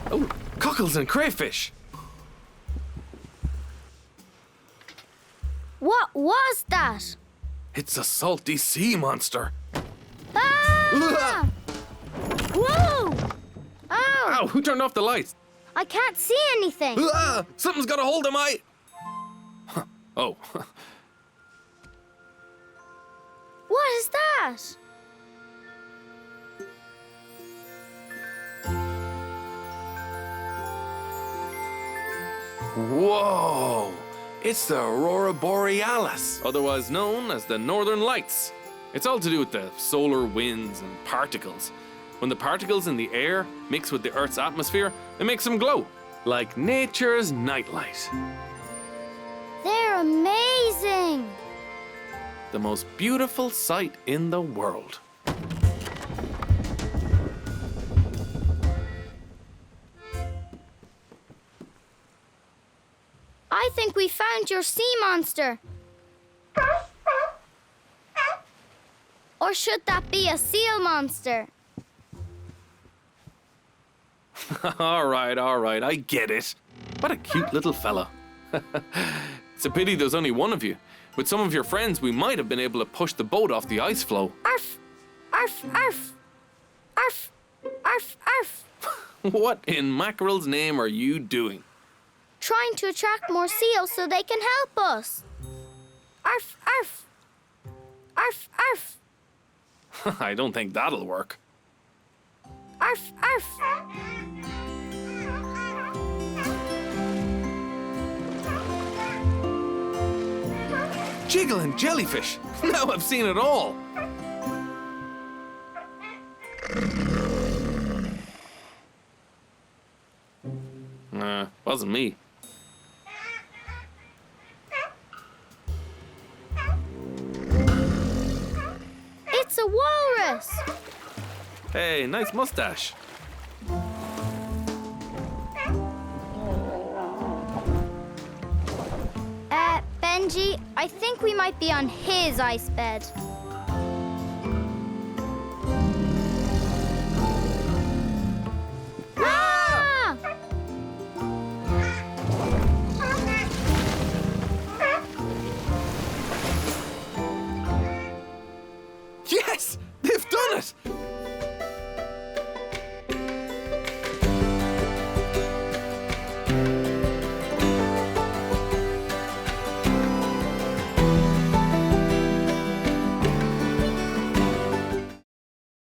Oh, cockles and crayfish. What was that? It's a salty sea monster. Ah! Whoa! Oh, Ow, who turned off the lights? I can't see anything. Something's got a hold of my... Oh. What is that? Whoa! It's the Aurora Borealis, otherwise known as the Northern Lights. It's all to do with the solar winds and particles. When the particles in the air mix with the Earth's atmosphere, it makes them glow, like nature's nightlight. They're amazing. The most beautiful sight in the world. I think we found your sea monster. Or should that be a seal monster? All right, I get it. What a cute little fella. It's a pity there's only one of you. With some of your friends, we might have been able to push the boat off the ice floe. Arf! Arf! Arf! Arf! Arf! Arf! What in mackerel's name are you doing? Trying to attract more seals so they can help us. Arf! Arf! Arf! Arf! I don't think that'll work. Arf! Arf! Jiggling jellyfish! Now I've seen it all! Wasn't me. It's a walrus! Hey, nice mustache. Benji, I think we might be on his ice bed.